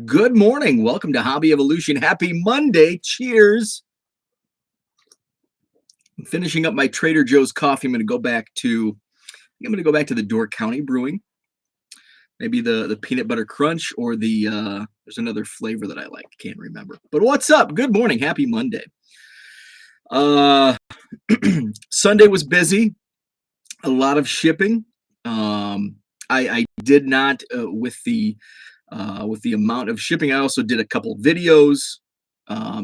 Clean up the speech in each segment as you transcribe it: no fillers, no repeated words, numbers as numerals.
Good morning. Welcome to Hobby Evolution. Happy Monday. Cheers. I'm finishing up my Trader Joe's coffee. I'm going to go back to the Door County Brewing. Maybe the peanut butter crunch or there's another flavor that I like. Can't remember. But what's up? Good morning. Happy Monday. Sunday was busy. A lot of shipping. I did not with the amount of shipping. I also did a couple videos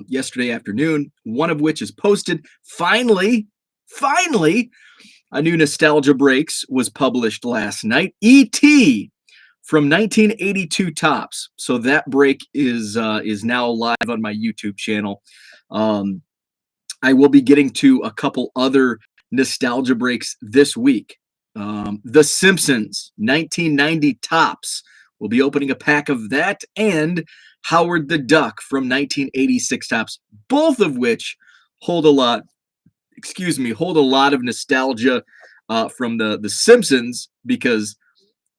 yesterday afternoon, one of which is posted. Finally, a new Nostalgia Breaks was published last night. E.T. from 1982 tops. So that break is now live on my YouTube channel. I will be getting to a couple other Nostalgia Breaks this week. The Simpsons 1990 tops. We'll be opening a pack of that and Howard the Duck from 1986 tops, both of which hold a lot of nostalgia from the Simpsons because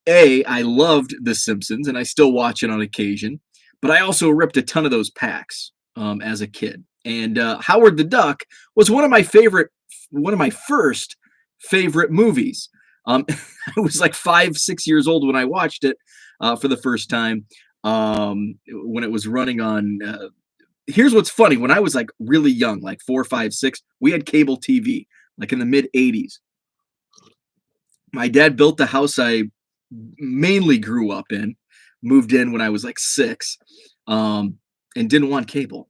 I loved The Simpsons and I still watch it on occasion, but I also ripped a ton of those packs as a kid. And Howard the Duck was one of my first favorite movies. I was like 5-6 years old when I watched it for the first time when it was running on. Here's what's funny: when I was like really young, like 4, 5, 6, we had cable TV, like in the mid '80s. My dad built the house I mainly grew up in, moved in when I was like 6, and didn't want cable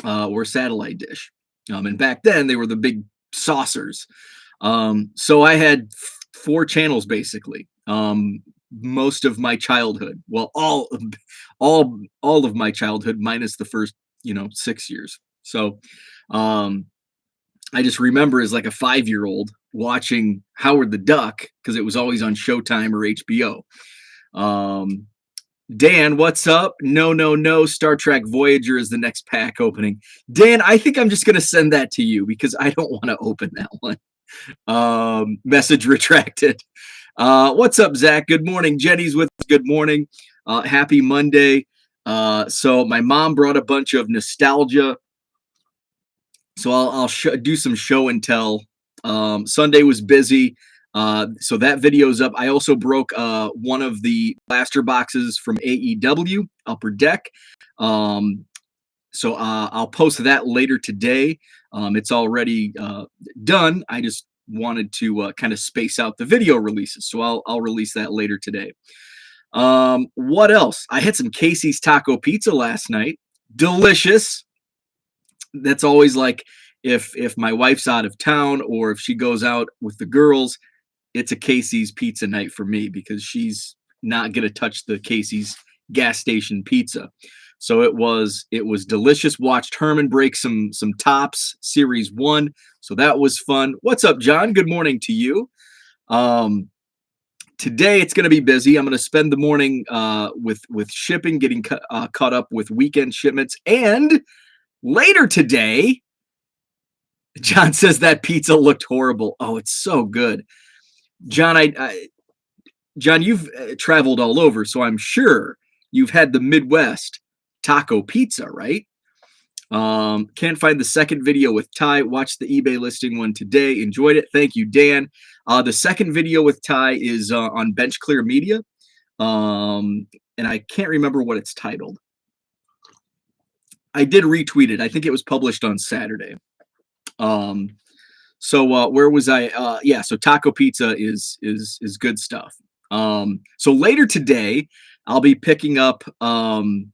or satellite dish. And back then they were the big saucers. So I had 4 channels basically. Most of my childhood, well, all of my childhood minus the first 6 years. So I just remember as like a 5-year-old watching Howard the Duck because it was always on Showtime or HBO. Dan, what's up? No. Star Trek Voyager is the next pack opening. Dan, I think I'm just going to send that to you because I don't want to open that one. Message retracted. What's up, Zach? Good morning. Jenny's with us. Good morning. Happy Monday. So my mom brought a bunch of nostalgia. So I'll do some show and tell. Sunday was busy. So that video's up. I also broke one of the blaster boxes from AEW Upper Deck. So I'll post that later today. It's already done. I just wanted to kind of space out the video releases. So I'll release that later today. What else? I had some Casey's Taco Pizza last night. Delicious. That's always like if my wife's out of town or if she goes out with the girls, it's a Casey's pizza night for me because she's not going to touch the Casey's gas station pizza. So it was delicious. Watched Herman break some tops, Series 1. So that was fun. What's up, John? Good morning to you. Today it's going to be busy. I'm going to spend the morning with shipping, getting caught up with weekend shipments. And later today, John says that pizza looked horrible. Oh, it's so good. John, John, you've traveled all over, so I'm sure you've had the Midwest taco pizza, right? Can't find the second video with Ty. Watched the eBay listing one today. Enjoyed it. Thank you, Dan. The second video with Ty is on Bench Clear Media, and I can't remember what it's titled. I did retweet it. I think it was published on Saturday. So where was I? Yeah, so taco pizza is good stuff. So later today, I'll be picking up the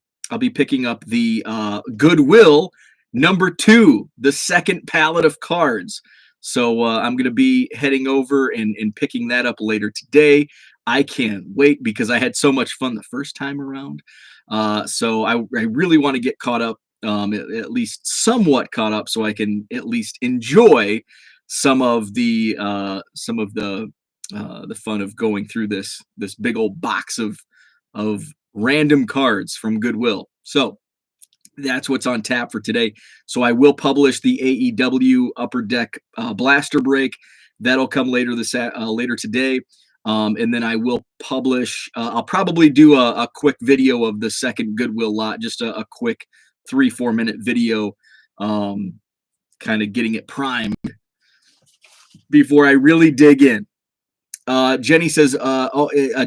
Goodwill #2, the second pallet of cards. So I'm going to be heading over and picking that up later today. I can't wait because I had so much fun the first time around. So I really want to get caught up, at least somewhat caught up, so I can at least enjoy some of the fun of going through this big old box of random cards from Goodwill. So that's what's on tap for today. So I will publish the AEW Upper Deck blaster break. That'll come later today. And then I will publish, I'll probably do a quick video of the second Goodwill lot, just a quick 3-4 minute video, kind of getting it primed before I really dig in. Jenny says,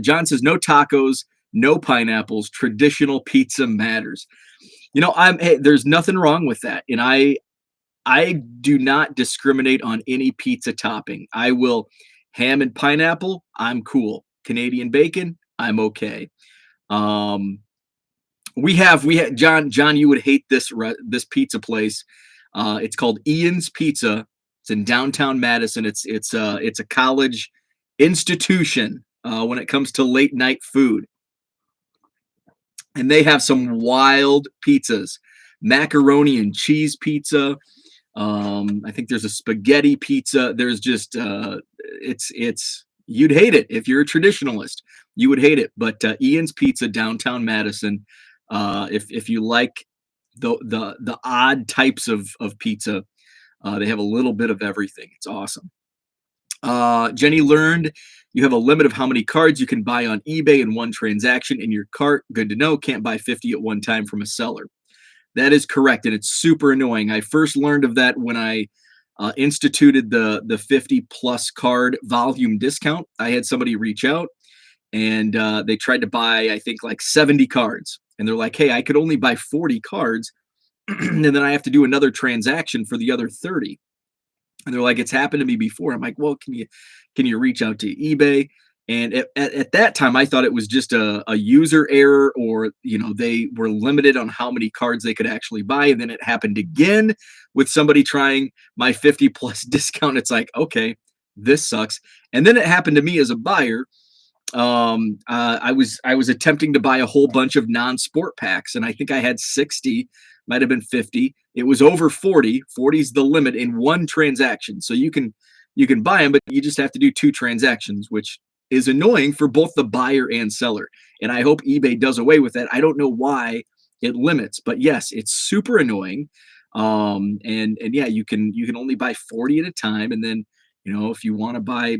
John says, no tacos, no pineapples, traditional pizza matters. Hey, there's nothing wrong with that. And I do not discriminate on any pizza topping. I will ham and pineapple, I'm cool. Canadian bacon, I'm okay. We have John, you would hate this pizza place. It's called Ian's Pizza. It's in downtown Madison. It's a college institution when it comes to late night food. And they have some wild pizzas. Macaroni and cheese pizza. I think there's a spaghetti pizza. There's just it's you'd hate it if you're a traditionalist. You would hate it. But Ian's Pizza, downtown Madison. If you like the odd types of pizza, they have a little bit of everything. It's awesome. Jenny learned you have a limit of how many cards you can buy on eBay in one transaction in your cart. Good to know. Can't buy 50 at one time from a seller. That is correct, and it's super annoying. I first learned of that when I instituted the 50 plus card volume discount. I had somebody reach out, and they tried to buy, I think, like 70 cards. And they're like, hey, I could only buy 40 cards, and then I have to do another transaction for the other 30. And they're like, it's happened to me before. I'm like, well, can you reach out to eBay? And at that time, I thought it was just a user error, or they were limited on how many cards they could actually buy. And then it happened again with somebody trying my 50 plus discount. It's like, okay, this sucks. And then it happened to me as a buyer. I was attempting to buy a whole bunch of non-sport packs, and I think I had 60, might have been 50. It was over 40. 40 is the limit in one transaction. So you can buy them, but you just have to do 2 transactions, which is annoying for both the buyer and seller. And I hope eBay does away with that. I don't know why it limits, but yes, it's super annoying. And yeah, you can only buy 40 at a time. And then, if you want to buy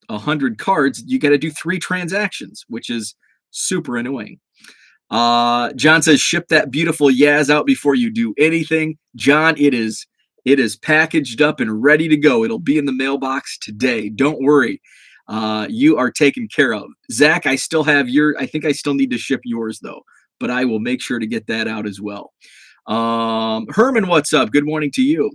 100 cards, you got to do 3 transactions, which is super annoying. John says, ship that beautiful Yaz out before you do anything. John, it is packaged up and ready to go. It'll be in the mailbox today. Don't worry. You are taken care of. Zach, I still have I think I still need to ship yours though, but I will make sure to get that out as well. Herman, what's up? Good morning to you.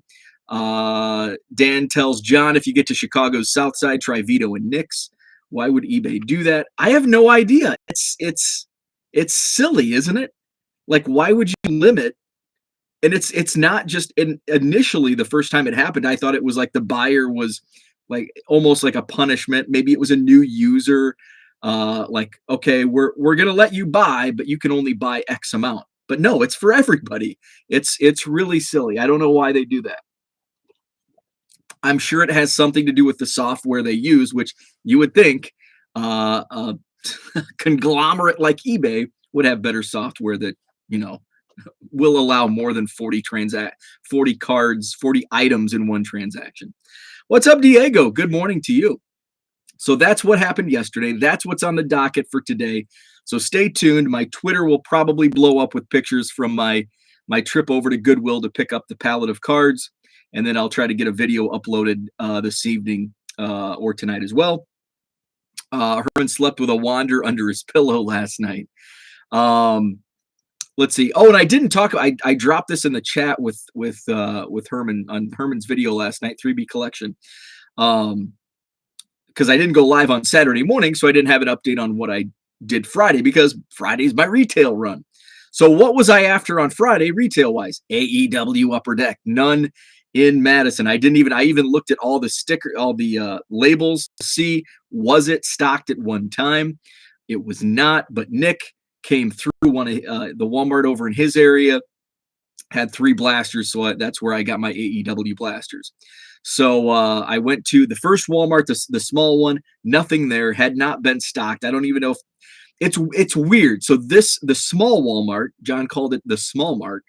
Dan tells John, if you get to Chicago's South Side, try Vito and Nick's. Why would eBay do that? I have no idea. It's silly, isn't it? Like, why would you limit? And it's not just initially the first time it happened, I thought it was like the buyer was like almost like a punishment. Maybe it was a new user. Like, okay, we're gonna let you buy, but you can only buy X amount. But no, it's for everybody. It's really silly. I don't know why they do that. I'm sure it has something to do with the software they use, which you would think a conglomerate like eBay would have better software that, will allow more than 40 cards, 40 items in one transaction. What's up, Diego? Good morning to you. So that's what happened yesterday. That's what's on the docket for today. So stay tuned. My Twitter will probably blow up with pictures from my trip over to Goodwill to pick up the pallet of cards. And then I'll try to get a video uploaded this evening or tonight as well. Herman slept with a wander under his pillow last night. Let's see. Oh, and I didn't talk. I dropped this in the chat with Herman on Herman's video last night, 3B collection. Because I didn't go live on Saturday morning, so I didn't have an update on what I did Friday, because Friday's my retail run. So what was I after on Friday retail wise? AEW Upper Deck. None in Madison. I even looked at all the labels to see, was it stocked at one time? It was not, but Nick came through one of the Walmart over in his area, had 3 blasters, so that's where I got my AEW blasters. So I went to the first Walmart, the small one, nothing there, had not been stocked. I don't even know if it's weird. So the small Walmart, John called it the Small Mart,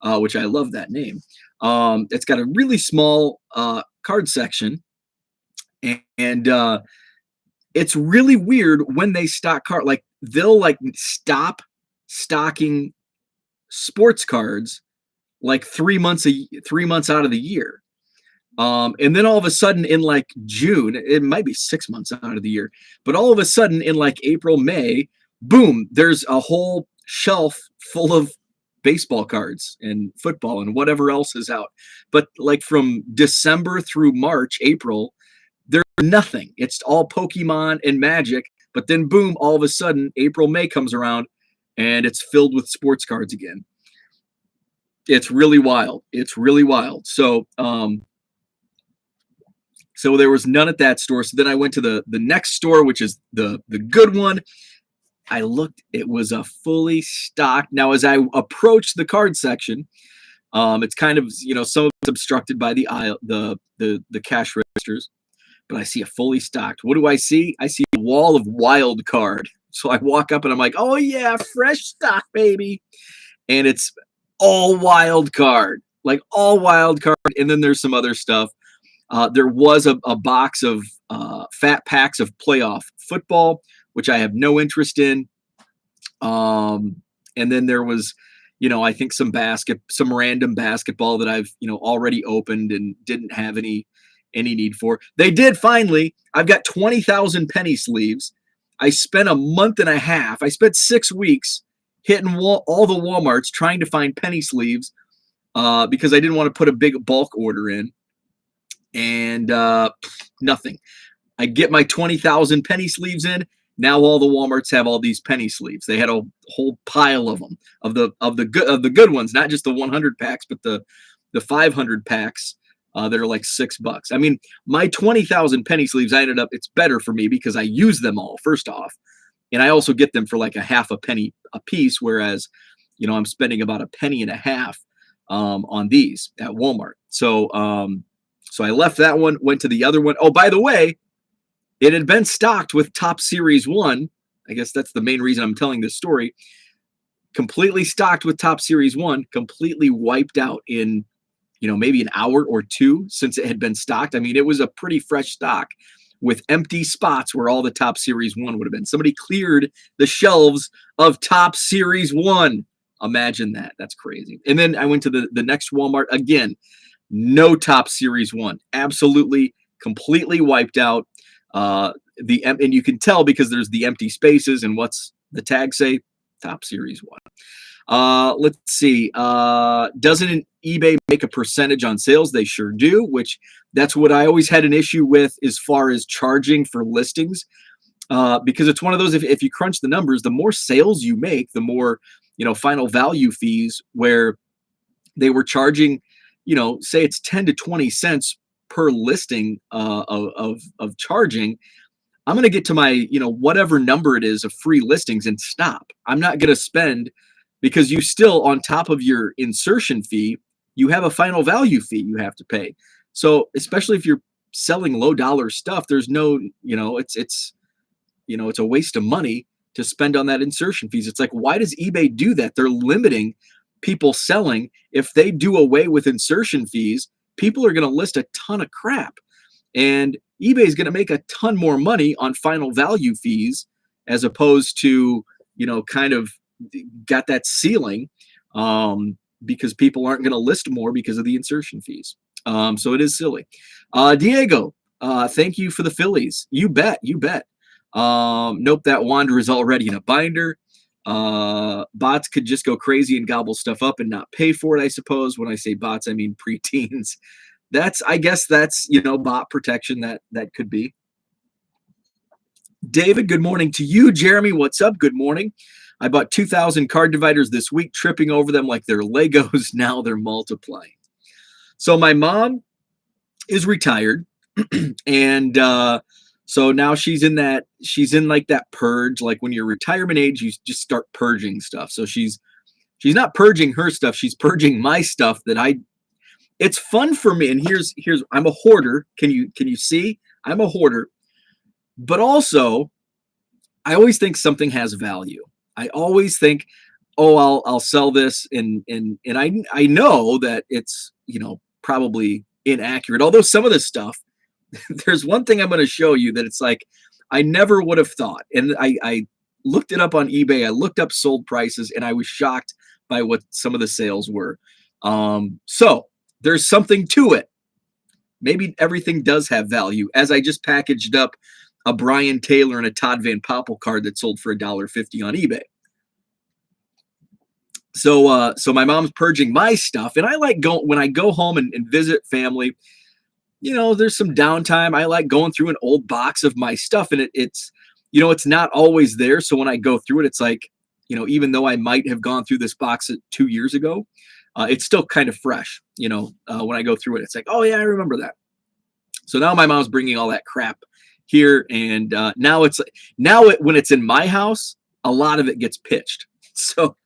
which I love that name. It's got a really small card section, and it's really weird when they stock card. Like they'll like stop stocking sports cards like 3 months out of the year. And then all of a sudden in like June, it might be 6 months out of the year, but all of a sudden in like April, May, boom, there's a whole shelf full of baseball cards and football and whatever else is out. But like from December through March, April, there's nothing. It's all Pokemon and Magic. But then boom, all of a sudden April, May comes around and it's filled with sports cards again. It's really wild. It's really wild. So there was none at that store. So then I went to the next store, which is the good one. I looked, it was a fully stocked. Now, as I approached the card section, it's kind of, some of it's obstructed by the aisle, the cash registers, but I see a fully stocked. What do I see? I see a wall of wild card. So I walk up and I'm like, oh yeah, fresh stock, baby. And it's all wild card, like all wild card. And then there's some other stuff. There was a box of fat packs of playoff football, which I have no interest in. And then there was, I think some random basketball that I've, already opened and didn't have any need for. They did finally. I've got 20,000 penny sleeves. I spent a month and a half. I spent 6 weeks hitting all the Walmarts trying to find penny sleeves because I didn't want to put a big bulk order in. And nothing. I get my 20,000 penny sleeves in. Now all the Walmarts have all these penny sleeves. They had a whole pile of them, of the good ones, not just the 100 packs, but the 500 packs that are like $6. I mean, my 20,000 penny sleeves, it's better for me because I use them all first off, and I also get them for like a half a penny a piece, whereas I'm spending about a penny and a half on these at Walmart. So I left that one, went to the other one. Oh, by the way, it had been stocked with Top Series 1. I guess that's the main reason I'm telling this story. Completely stocked with Top Series 1, completely wiped out in, maybe an hour or two since it had been stocked. I mean, it was a pretty fresh stock with empty spots where all the Top Series 1 would have been. Somebody cleared the shelves of Top Series 1. Imagine that. That's crazy. And then I went to the next Walmart again. No Top Series 1. Absolutely, completely wiped out. And you can tell because there's the empty spaces, and what's the tag say? Top Series 1. Let's see. Doesn't eBay make a percentage on sales? They sure do, which that's what I always had an issue with as far as charging for listings. Because it's one of those, if you crunch the numbers, the more sales you make, the more, final value fees, where they were charging, say it's 10 to 20 cents per listing of charging. I'm going to get to my, whatever number it is of free listings and stop. I'm not going to spend, because you still, on top of your insertion fee, you have a final value fee you have to pay. So especially if you're selling low dollar stuff, there's no, it's a waste of money to spend on that insertion fees. It's like, why does eBay do that? They're limiting people selling. If they do away with insertion fees, people are going to list a ton of crap, and eBay is going to make a ton more money on final value fees, as opposed to, kind of got that ceiling, because people aren't going to list more because of the insertion fees. So it is silly. Diego, thank you for the Phillies. You bet. Nope, that Wander is already in a binder. Bots could just go crazy and gobble stuff up and not pay for it, I suppose. When I say bots, I mean preteens. I guess that's bot protection. That could be. David, good morning to you. Jeremy, what's up? Good morning. I bought 2,000 card dividers this week, tripping over them like they're Legos. Now they're multiplying. So my mom is retired, and so now she's in like that purge. Like when you're retirement age, you just start purging stuff. So she's not purging her stuff. She's purging my stuff it's fun for me. And here's, I'm a hoarder. Can you see? I'm a hoarder, but also I always think something has value. I always think, oh, I'll sell this. And I know that it's, probably inaccurate. Although some of this stuff, there's one thing I'm going to show you that it's like, I never would have thought. And I looked it up on eBay. I looked up sold prices, and I was shocked by what some of the sales were. So there's something to it. Maybe everything does have value, as I just packaged up a Brian Taylor and a Todd Van Poppel card that sold for $1.50 on eBay. So my mom's purging my stuff, and I like when I go home and visit family, there's some downtime. I like going through an old box of my stuff, and it's not always there. So when I go through it, it's like, even though I might have gone through this box 2 years ago, it's still kind of fresh. When I go through it, it's like, oh yeah, I remember that. So now my mom's bringing all that crap here, and now when it's in my house, a lot of it gets pitched. So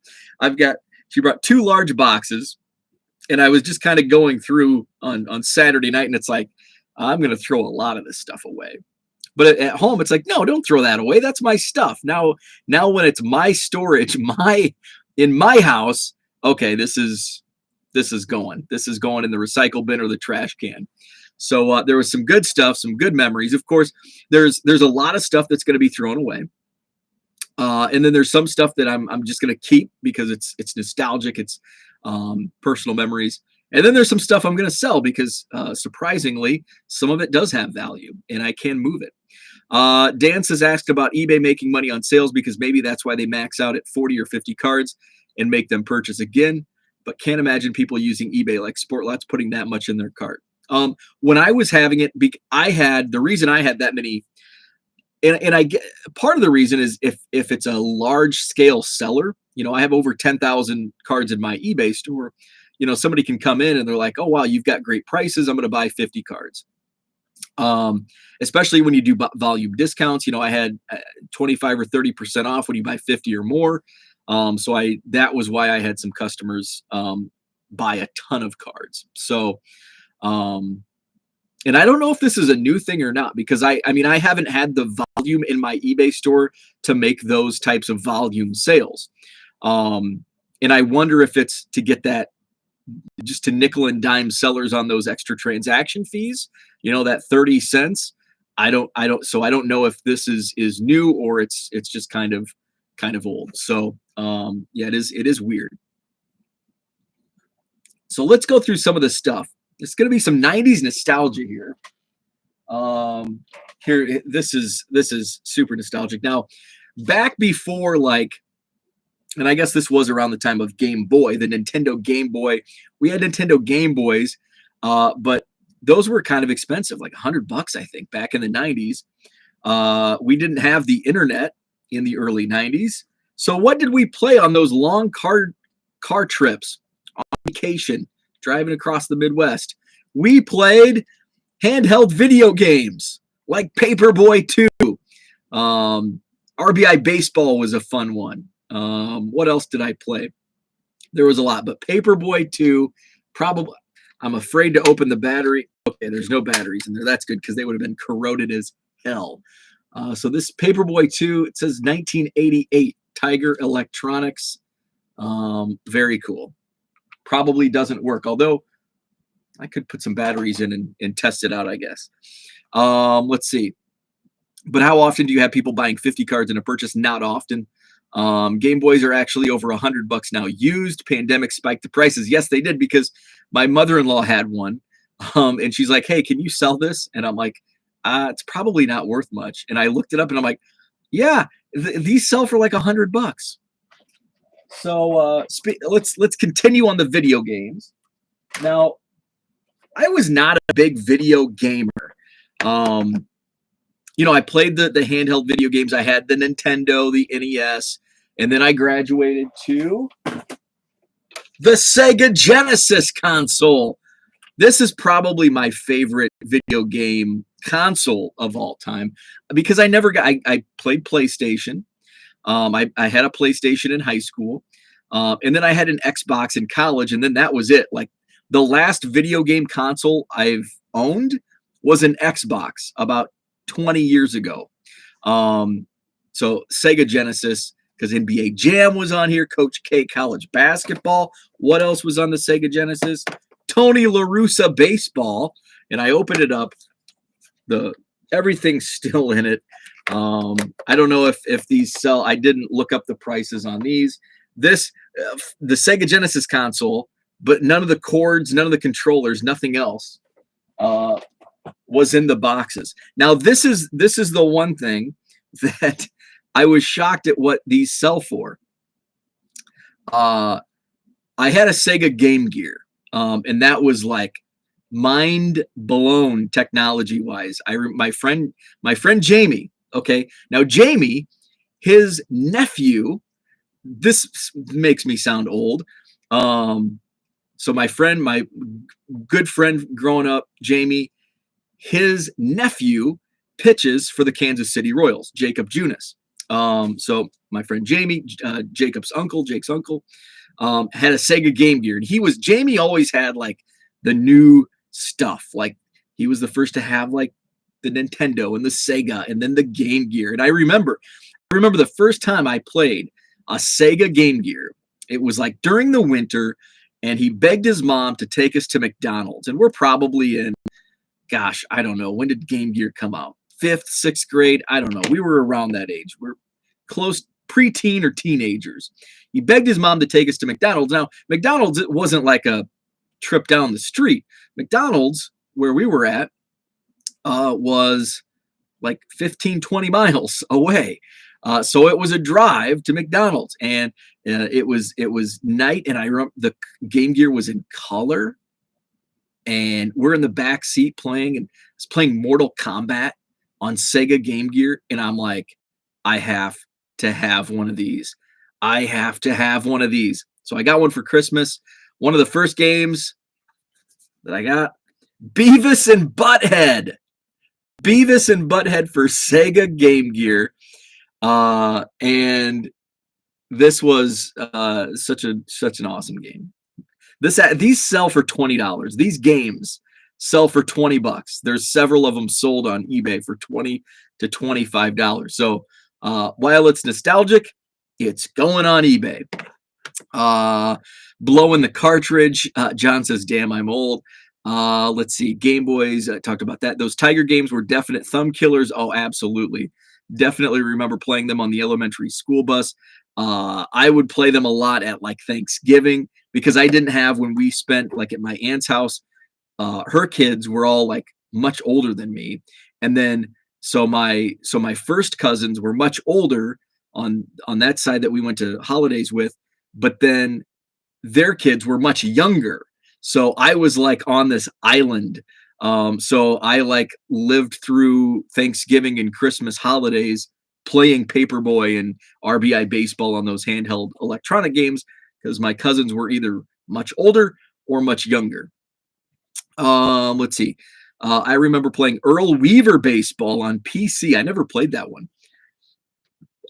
she brought 2 large boxes, and I was just kind of going through on Saturday night, and it's like, I'm going to throw a lot of this stuff away. But at home, it's like, no, don't throw that away. That's my stuff. Now when it's my storage, in my house, okay, this is going. This is going in the recycle bin or the trash can. So there was some good stuff, some good memories. Of course, there's a lot of stuff that's going to be thrown away. And then there's some stuff that I'm just going to keep because it's nostalgic. It's personal memories. And then there's some stuff I'm going to sell because surprisingly, some of it does have value and I can move it. Dan says, asked about eBay making money on sales because maybe that's why they max out at 40 or 50 cards and make them purchase again. But can't imagine people using eBay like Sportlots putting that much in their cart. When I was having it, the reason I had that many, and I get part of the reason is if it's a large scale seller, I have over 10,000 cards in my eBay store. Somebody can come in and they're like, oh, wow, you've got great prices. I'm going to buy 50 cards. Especially when you do volume discounts, I had 25 or 30% off when you buy 50 or more. That was why I had some customers buy a ton of cards. So, and I don't know if this is a new thing or not, because I haven't had the volume in my eBay store to make those types of volume sales. And I wonder if it's to get that, just to nickel and dime sellers on those extra transaction fees, that 30 cents. I don't know if this is new or it's just kind of old. So, yeah, it is weird. So let's go through some of the stuff. It's going to be some 90s nostalgia here. Here, this is super nostalgic. Now, back before, and I guess this was around the time of Game Boy, the Nintendo Game Boy. We had Nintendo Game Boys, but those were kind of expensive, like $100, I think, back in the 90s. We didn't have the internet in the early 90s. So what did we play on those long car trips on vacation, driving across the Midwest? We played handheld video games like Paperboy 2. RBI Baseball was a fun one. What else did I play? There was a lot, but Paperboy 2, probably. I'm afraid to open the battery. Okay, there's no batteries in there. That's good because they would have been corroded as hell. So this Paperboy 2, it says 1988, Tiger Electronics. Very cool. Probably doesn't work, although I could put some batteries in and test it out, I guess. Let's see. But how often do you have people buying 50 cards in a purchase? Not often. Game Boys are actually over $100 now used. Pandemic spiked the prices. Yes, they did, because my mother-in-law had one. And she's like, hey, can you sell this? And I'm like, it's probably not worth much. And I looked it up and I'm like, yeah, these sell for like $100. So let's continue on the video games. Now, I was not a big video gamer. I played the handheld video games. I had the Nintendo, the NES, and then I graduated to the Sega Genesis console. This is probably my favorite video game console of all time because I played PlayStation. I had a PlayStation in high school, and then I had an Xbox in college, and then that was it. Like, the last video game console I've owned was an Xbox about 20 years ago. So Sega Genesis, because NBA Jam was on here, Coach K college basketball. What else was on the Sega Genesis? Tony Larussa baseball. And I opened it up. Everything's still in it. I don't know if these sell. I didn't look up the prices on these. This the Sega Genesis console, but none of the cords, none of the controllers, nothing else was in the boxes. Now this is the one thing that I was shocked at what these sell for. I had a Sega Game Gear, and that was like mind blown technology wise. My friend Jamie. Okay, now Jamie, his nephew. This makes me sound old. So my good friend growing up, Jamie, his nephew pitches for the Kansas City Royals, Jacob Junis. So my friend Jamie, Jake's uncle, had a Sega Game Gear, and Jamie always had like the new stuff. Like he was the first to have like the Nintendo and the Sega, and then the Game Gear. And I remember the first time I played a Sega Game Gear. It was like during the winter, and he begged his mom to take us to McDonald's, and we're probably in, gosh, I don't know, when did Game Gear come out? 5th, 6th grade? I don't know. We were around that age. We're close, preteen or teenagers. He begged his mom to take us to McDonald's. Now, McDonald's, it wasn't like a trip down the street. McDonald's, where we were at, was like 15, 20 miles away. So it was a drive to McDonald's, and it was night, and I remember the Game Gear was in color, and we're in the back seat playing, and I was playing Mortal Kombat on Sega Game Gear, and I'm like, I have to have one of these. I have to have one of these. So I got one for Christmas. One of the first games that I got, Beavis and Butthead. Beavis and Butthead for Sega Game Gear. And this was such an awesome game. These sell for $20. These games sell for $20. There's several of them sold on eBay for $20 to $25. So while it's nostalgic, it's going on eBay. Blowing the cartridge. John says, damn, I'm old. Let's see. Game Boys, I talked about that. Those Tiger games were definite thumb killers. Oh, absolutely. Definitely remember playing them on the elementary school bus. I would play them a lot at like Thanksgiving, because I didn't have, when we spent like at my aunt's house, her kids were all like much older than me. And then, so my first cousins were much older on that side that we went to holidays with, but then their kids were much younger. So I was like on this island. So I like lived through Thanksgiving and Christmas holidays playing Paperboy and RBI baseball on those handheld electronic games, because my cousins were either much older or much younger. Let's see. I remember playing Earl Weaver baseball on PC. I never played that one.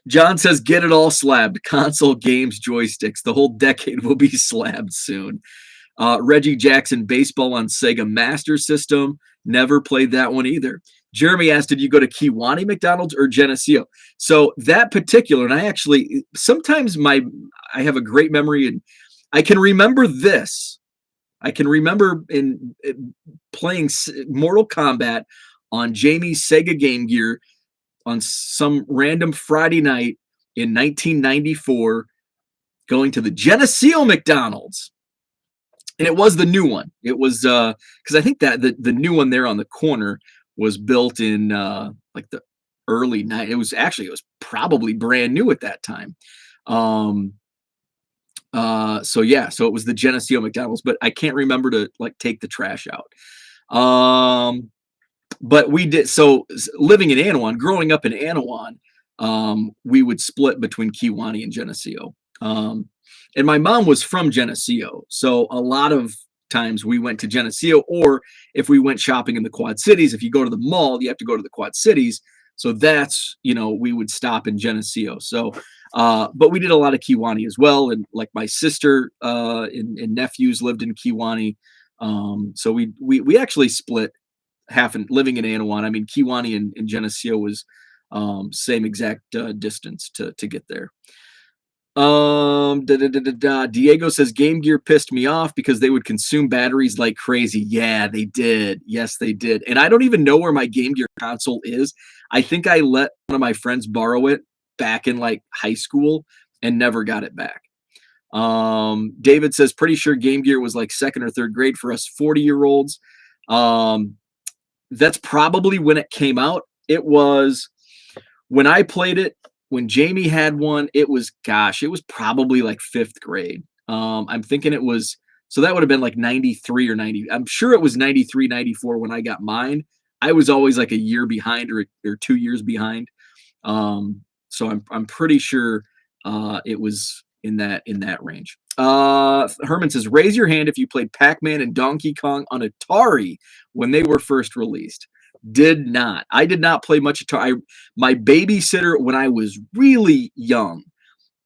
John says, get it all slabbed. Console, games, joysticks. The whole decade will be slabbed soon. Reggie Jackson baseball on Sega Master System. Never played that one either. Jeremy asked, did you go to Kewanee McDonald's or Geneseo? So that particular, and I actually, sometimes I have a great memory, and I can remember this. I can remember in playing Mortal Kombat on Jamie's Sega Game Gear on some random Friday night in 1994, going to the Geneseo McDonald's. And it was the new one. It was because I think that the new one there on the corner was built in like the early 90s. It was probably brand new at that time. So it was the Geneseo McDonald's, but I can't remember to like take the trash out. But we did. So living in Anawan, growing up in Anawan, we would split between Kewanee and Geneseo. And my mom was from Geneseo, so a lot of times we went to Geneseo, or if we went shopping in the Quad Cities, if you go to the mall, you have to go to the Quad Cities. So that's, we would stop in Geneseo. So, but we did a lot of Kewanee as well. And like my sister and nephews lived in Kewanee. So we actually split half in living in Anawan. I mean, Kewanee and Geneseo was same exact distance to get there. Diego says Game Gear pissed me off because they would consume batteries like crazy. Yeah, they did. Yes, they did. And I don't even know where my Game Gear console is. I think I let one of my friends borrow it back in like high school and never got it back. David says, pretty sure Game Gear was like second or third grade for us 40-year-olds. That's probably when it came out. It was when I played it, when Jamie had one, it was probably like fifth grade. I'm thinking it was, so that would have been like 93 or 90. I'm sure it was 93, 94 when I got mine. I was always like a year behind or 2 years behind. So I'm pretty sure it was in that range. Herman says, raise your hand if you played Pac-Man and Donkey Kong on Atari when they were first released. Did not. I did not play much Atari. My babysitter, when I was really young,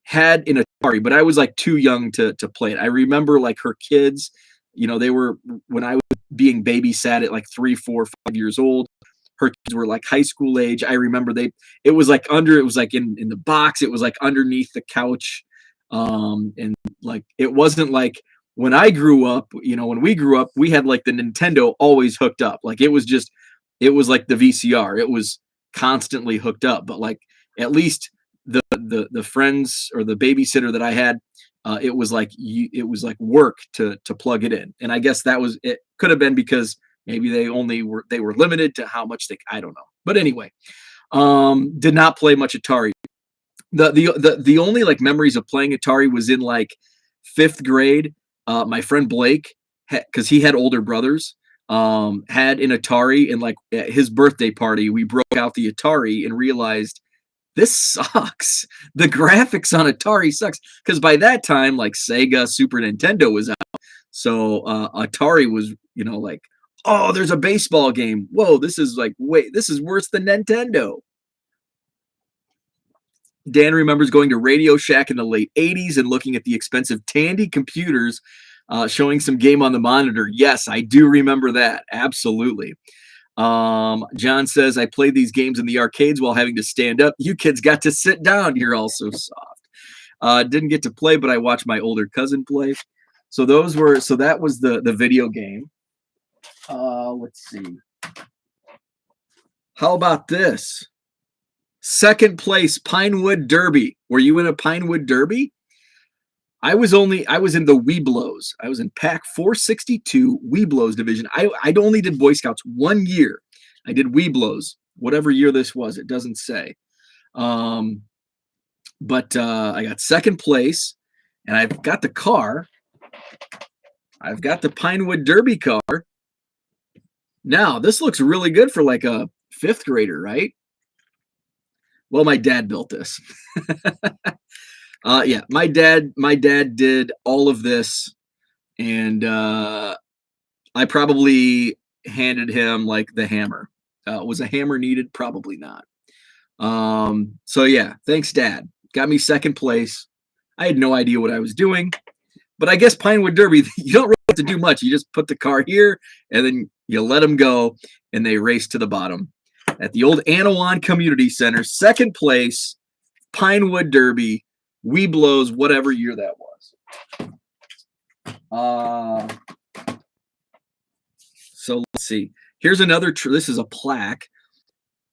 had an Atari, but I was like too young to play it. I remember like her kids, they were, when I was being babysat at like 3, 4, 5 years old, her kids were like high school age. I remember it was like in the box. It was like underneath the couch. And like, it wasn't like when I grew up, when we grew up, we had like the Nintendo always hooked up. Like it was like the VCR. It was constantly hooked up, but like at least the friends or the babysitter that I had, it was like work to plug it in. And I guess it could have been because maybe they were limited to how much I don't know. But anyway, did not play much Atari. The only like memories of playing Atari was in like fifth grade. My friend Blake, because he had older brothers, had an Atari, and like at his birthday party, we broke out the Atari and realized this sucks. The graphics on Atari sucks, because by that time, like Sega, Super Nintendo was out. So Atari was, like, oh, there's a baseball game. Whoa, this is worse than Nintendo. Dan remembers going to Radio Shack in the late 80s and looking at the expensive Tandy computers, showing some game on the monitor. Yes, I do remember that. Absolutely. John says, I played these games in the arcades while having to stand up. You kids got to sit down. You're all so soft. Didn't get to play, but I watched my older cousin play. So that was the video game. Let's see. How about this? Second place, Pinewood Derby. Were you in a Pinewood Derby? I was in the Weeblos. I was in Pack 462 Weeblos division. I only did Boy Scouts 1 year. I did Weeblos, whatever year this was. It doesn't say. But I got second place, and I've got the car. I've got the Pinewood Derby car. Now, this looks really good for like a fifth grader, right? Well, my dad built this. Yeah, my dad did all of this, and I probably handed him like the hammer. Was a hammer needed? Probably not. So yeah, thanks, Dad. Got me second place. I had no idea what I was doing, but I guess Pinewood Derby, you don't really have to do much. You just put the car here, and then you let them go, and they race to the bottom. At the old Anawan Community Center, second place, Pinewood Derby, Weeblos, whatever year that was. So let's see. Here's another. This is a plaque.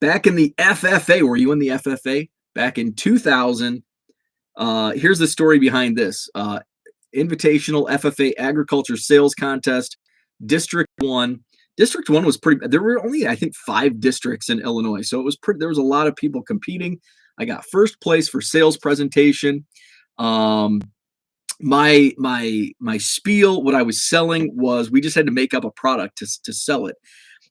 Back in the FFA, were you in the FFA? Back in 2000. Here's the story behind this. Invitational FFA Agriculture Sales Contest, District 1. District 1 was pretty, there were only, I think, 5 districts in Illinois. So it was there was a lot of people competing. I got first place for sales presentation. My spiel, what I was selling was, we just had to make up a product to sell it.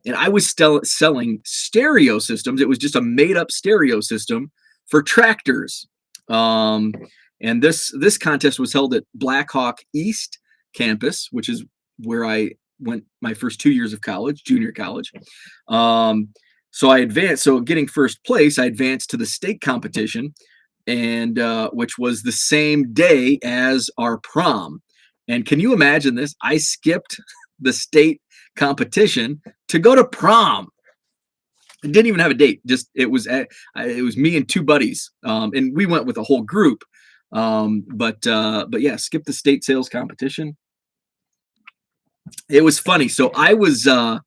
And I was selling stereo systems. It was just a made up stereo system for tractors. And this contest was held at Blackhawk East campus, which is where I went my first 2 years of college, junior college. So I advanced. So getting first place, I advanced to the state competition, and which was the same day as our prom. And can you imagine this? I skipped the state competition to go to prom. I didn't even have a date. Just it was me and 2 buddies, and we went with a whole group. But yeah, skip the state sales competition. It was funny. So I was a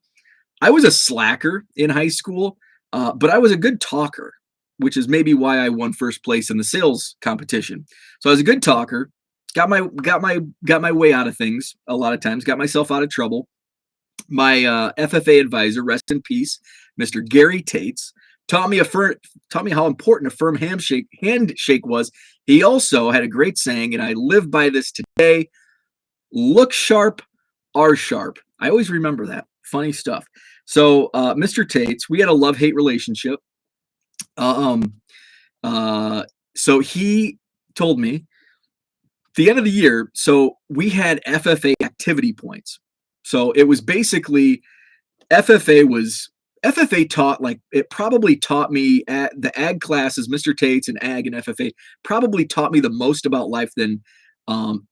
slacker in high school, but I was a good talker, which is maybe why I won first place in the sales competition. So I was a good talker, got my way out of things a lot of times, got myself out of trouble. My FFA advisor, rest in peace, Mr. Gary Tates, taught me how important a firm handshake was. He also had a great saying, and I live by this today: look sharp, are sharp. I always remember that. Funny stuff. So, Mr. Tates, we had a love-hate relationship. Um, so he told me at the end of the year, so we had FFA activity points. So it was basically FFA was FFA taught, like, it probably taught me at the ag classes, Mr. Tates and ag and FFA probably taught me the most about life than um,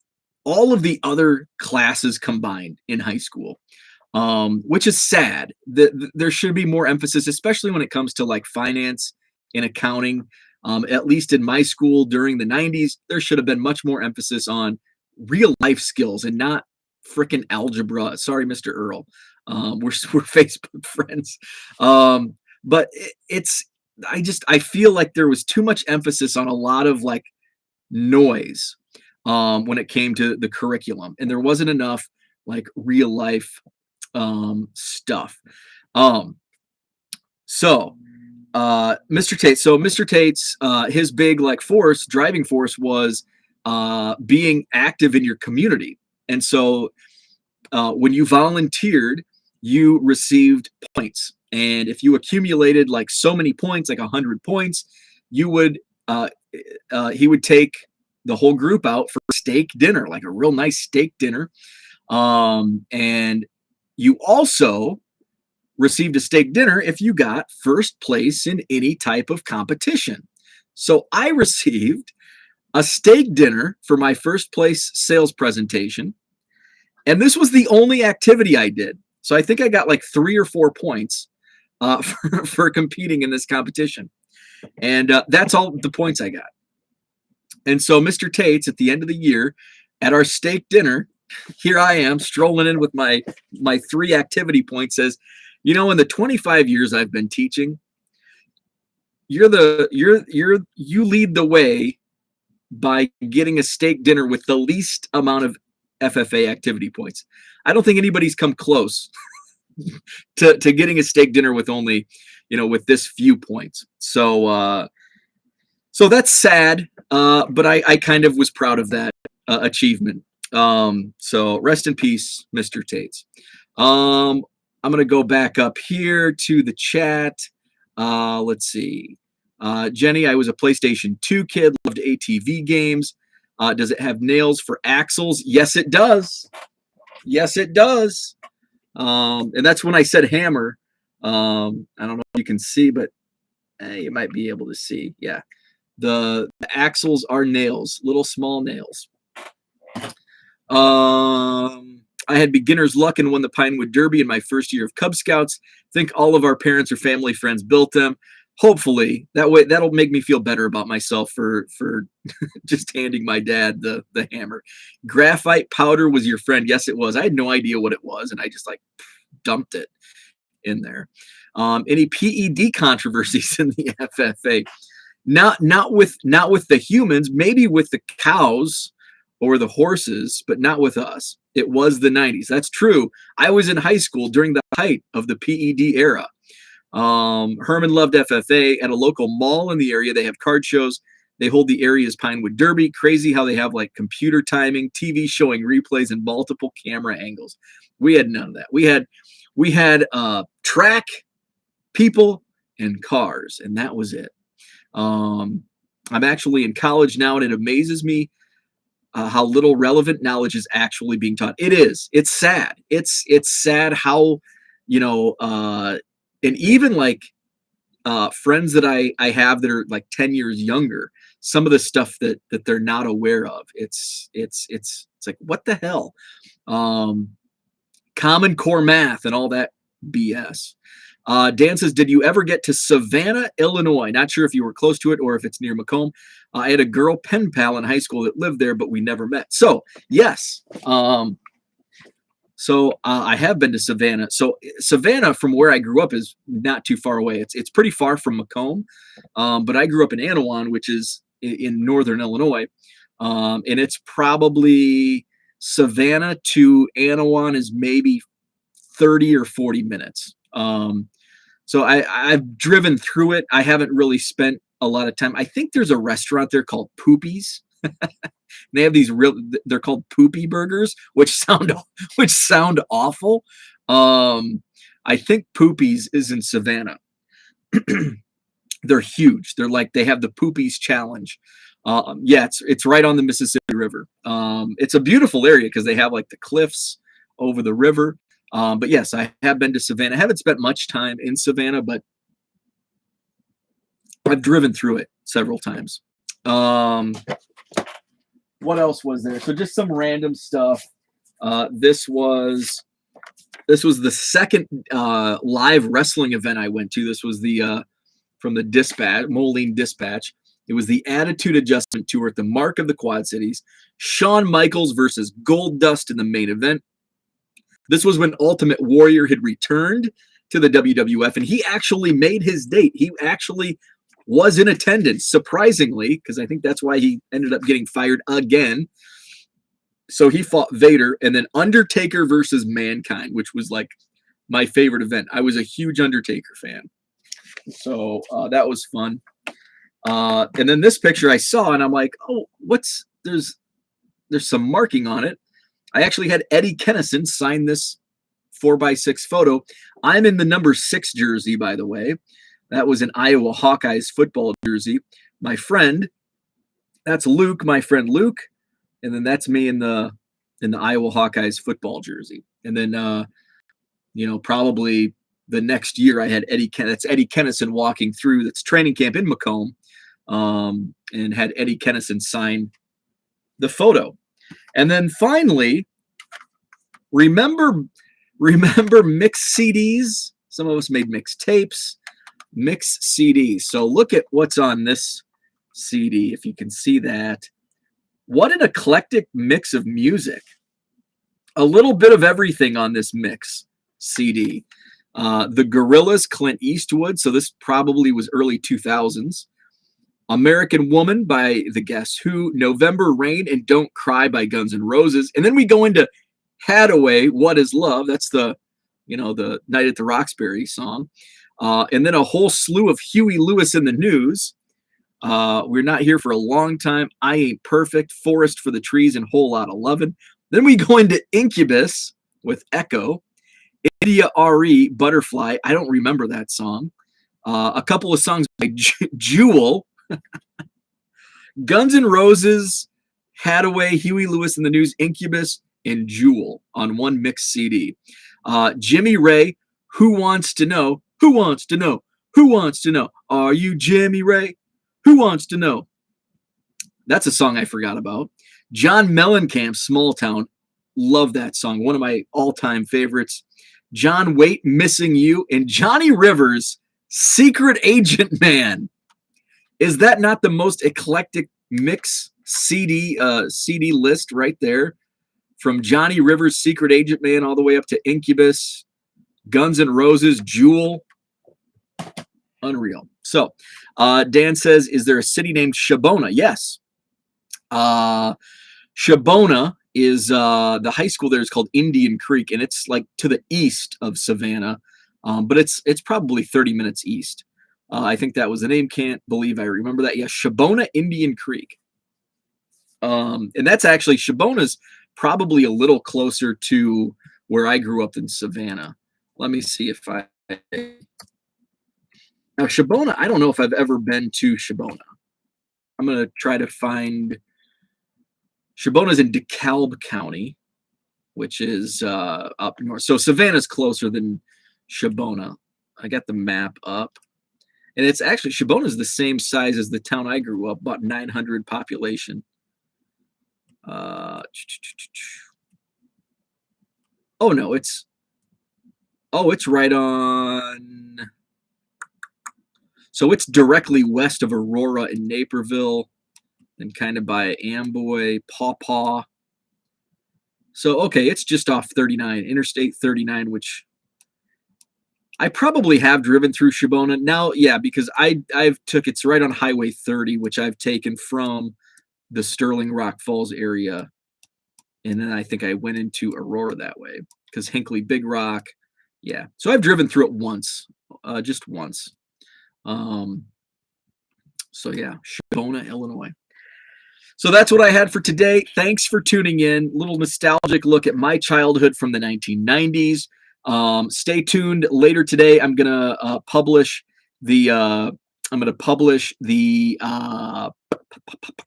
all of the other classes combined in high school, which is sad. There should be more emphasis, especially when it comes to like finance and accounting. At least in my school during the 90s, there should have been much more emphasis on real life skills and not freaking algebra. Sorry, Mr. Earl. We're Facebook friends. But I feel like there was too much emphasis on a lot of like noise when it came to the curriculum, and there wasn't enough like real life stuff. Um, so Mr. Tate's his big like driving force was being active in your community. And so when you volunteered, you received points. And if you accumulated like so many points, like 100 points, you would he would take the whole group out for steak dinner, like a real nice steak dinner. And you also received a steak dinner if you got first place in any type of competition. So I received a steak dinner for my first place sales presentation. And this was the only activity I did. So I think I got like 3 or 4 points for competing in this competition. And that's all the points I got. And so Mr. Tate's at the end of the year at our steak dinner, here I am strolling in with my 3 activity points, says, you know, in the 25 years I've been teaching, you lead the way by getting a steak dinner with the least amount of FFA activity points. I don't think anybody's come close to getting a steak dinner with only, with this few points. So that's sad, but I kind of was proud of that achievement. So rest in peace, Mr. Tates. I'm going to go back up here to the chat. Let's see. Jenny, I was a PlayStation 2 kid, loved ATV games. Does it have nails for axles? Yes, it does. Yes, it does. And that's when I said hammer. I don't know if you can see, but you might be able to see. Yeah. The axles are nails, little small nails. I had beginner's luck and won the Pinewood Derby in my first year of Cub Scouts. Think all of our parents or family friends built them. Hopefully, that'll make me feel better about myself for just handing my dad the hammer. Graphite powder was your friend. Yes, it was. I had no idea what it was, and I just like dumped it in there. Any PED controversies in the FFA? Not with the humans, maybe with the cows or the horses, but not with us. It was the 90s. That's true. I was in high school during the height of the PED era. Herman loved FFA. At a local mall in the area, they have card shows. They hold the area's Pinewood Derby. Crazy how they have like computer timing, TV showing replays, and multiple camera angles. We had none of that. We had track, people, and cars, and that was it. I'm actually in college now, and it amazes me how little relevant knowledge is actually being taught. It is. It's sad. It's sad how, and even like friends that I have that are like 10 years younger, some of the stuff that they're not aware of. It's like, what the hell? Common Core math and all that BS. Dan says, did you ever get to Savannah, Illinois? Not sure if you were close to it or if it's near Macomb. I had a girl pen pal in high school that lived there, but we never met. So, yes. I have been to Savannah. So Savannah, from where I grew up, is not too far away. It's pretty far from Macomb, but I grew up in Anawan, which is in northern Illinois, and it's probably Savannah to Anawan is maybe 30 or 40 minutes. So I've driven through it. I haven't really spent a lot of time. I think there's a restaurant there called Poopy's. They have these they're called poopy burgers, which sound awful. I think Poopy's is in Savannah. They're huge. They have the Poopy's challenge. Yeah, it's right on the Mississippi River. It's a beautiful area because they have like the cliffs over the river. But yes, I have been to Savannah. I haven't spent much time in Savannah, but I've driven through it several times. What else was there? So just some random stuff. This was the second live wrestling event I went to. This was the from the Dispatch, Moline Dispatch. It was the Attitude Adjustment Tour at the Mark of the Quad Cities. Shawn Michaels versus Goldust in the main event. This was when Ultimate Warrior had returned to the WWF, and he actually made his date. He actually was in attendance, surprisingly, because I think that's why he ended up getting fired again. So he fought Vader, and then Undertaker versus Mankind, which was like my favorite event. I was a huge Undertaker fan. So that was fun. And then this picture I saw, and I'm like, oh, there's some marking on it. I actually had Eddie Kennison sign this 4x6 photo. I'm in the number 6 jersey, by the way. That was an Iowa Hawkeyes football jersey. My friend, that's Luke, my friend Luke. And then that's me in the Iowa Hawkeyes football jersey. And then, probably the next year I had Eddie Kennison walking through, that's training camp in Macomb, and had Eddie Kennison sign the photo. And then finally, remember mixed CDs? Some of us made mixed tapes, mixed CDs. So look at what's on this CD, if you can see that. What an eclectic mix of music. A little bit of everything on this mix CD. The Gorillaz, Clint Eastwood. So this probably was early 2000s. American Woman by the Guess Who, November Rain, and Don't Cry by Guns N' Roses. And then we go into Hadaway, What Is Love? That's the Night at the Roxbury song. And then a whole slew of Huey Lewis in the News. We're Not Here for a Long Time, I Ain't Perfect, Forest for the Trees, and Whole Lotta Lovin'. Then we go into Incubus with Echo, India R.E., Butterfly. I don't remember that song. A couple of songs by Jewel. Guns N' Roses, Hadaway, Huey Lewis in the News, Incubus, and Jewel on one mixed CD. Jimmy Ray, Who Wants to Know? Who Wants to Know? Who Wants to Know? Are you Jimmy Ray? Who Wants to Know? That's a song I forgot about. John Mellencamp, Small Town. Love that song. One of my all-time favorites. John Waite, Missing You, and Johnny Rivers, Secret Agent Man. Is that not the most eclectic mix CD list right there? From Johnny Rivers, Secret Agent Man, all the way up to Incubus, Guns N' Roses, Jewel. Unreal. So, Dan says, is there a city named Shabona? Yes. Shabona is the high school there is called Indian Creek, and it's like to the east of Savannah, but it's probably 30 minutes east. I think that was the name. Can't believe I remember that. Yeah, Shabona Indian Creek. And that's actually, Shabona's probably a little closer to where I grew up in Savannah. Let me see if now Shabona, I don't know if I've ever been to Shabona. I'm going to try to find. Shabona's in DeKalb County, which is up north. So Savannah's closer than Shabona. I got the map up. And it's actually, Shabona's the same size as the town I grew up, about 900 population. Oh, no, it's Oh, it's right on. So it's directly west of Aurora and Naperville, and kind of by Amboy, Paw Paw. So, okay, it's just off 39, Interstate 39, which I probably have driven through Shibona. Now, yeah, because it's right on Highway 30, which I've taken from the Sterling Rock Falls area. And then I think I went into Aurora that way because Hinckley, Big Rock. Yeah. So I've driven through it once, just once. So yeah, Shibona, Illinois. So that's what I had for today. Thanks for tuning in. Little nostalgic look at my childhood from the 1990s. Stay tuned. Later today, I'm gonna publish the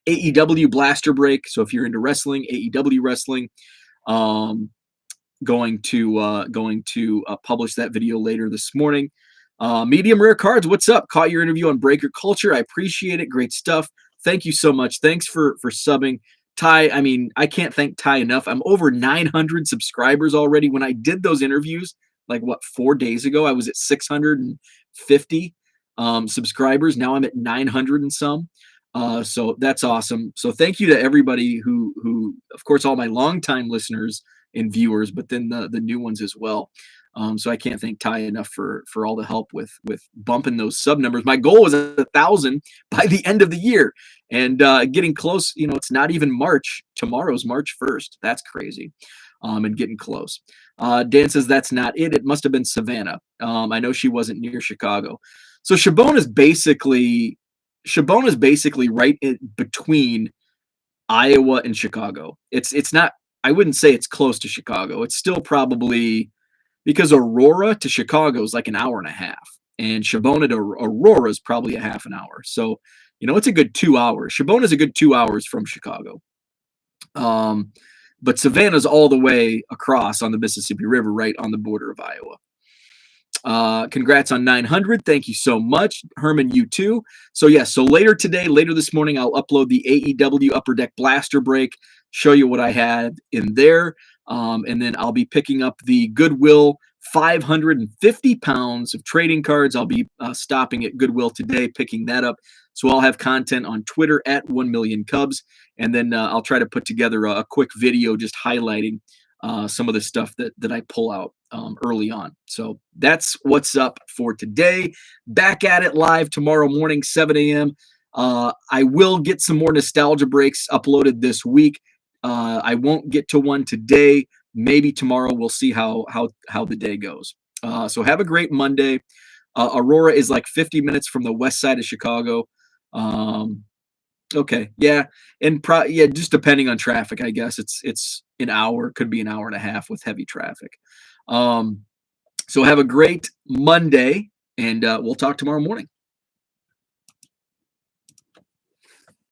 AEW Blaster Break. So if you're into wrestling, AEW wrestling, going to publish that video later this morning. Medium Rare Cards, what's up? Caught your interview on Breaker Culture. I appreciate it. Great stuff. Thank you so much. Thanks for subbing. Ty, I mean, I can't thank Ty enough. I'm over 900 subscribers already. When I did those interviews, 4 days ago, I was at 650 subscribers. Now I'm at 900 and some. So that's awesome. So thank you to everybody who, of course, all my longtime listeners and viewers, but then the new ones as well. So I can't thank Ty enough for all the help with bumping those sub numbers. My goal was 1,000 by the end of the year, and getting close. It's not even March. Tomorrow's March 1st. That's crazy. And getting close. Dan says that's not it. It must have been Savannah. I know she wasn't near Chicago. So Shabona's basically right in between Iowa and Chicago. It's not. I wouldn't say it's close to Chicago. It's still probably, because Aurora to Chicago is like an hour and a half, and Shabona to Aurora is probably a half an hour. So, it's a good 2 hours. Shabona is a good 2 hours from Chicago. But Savannah's all the way across on the Mississippi River, right on the border of Iowa. Congrats on 900. Thank you so much. Herman, you too. So later this morning, I'll upload the AEW Upper Deck Blaster Break, show you what I had in there. And then I'll be picking up the Goodwill 550 pounds of trading cards. I'll be stopping at Goodwill today, picking that up. So I'll have content on Twitter at 1 million Cubs. And then I'll try to put together a quick video just highlighting some of the stuff that I pull out early on. So that's what's up for today. Back at it live tomorrow morning, 7 a.m. I will get some more nostalgia breaks uploaded this week. I won't get to one today. Maybe tomorrow. We'll see how the day goes. So have a great Monday. Aurora is like 50 minutes from the west side of Chicago. Okay, yeah, and just depending on traffic, I guess it's an hour, could be an hour and a half with heavy traffic. So have a great Monday, and we'll talk tomorrow morning.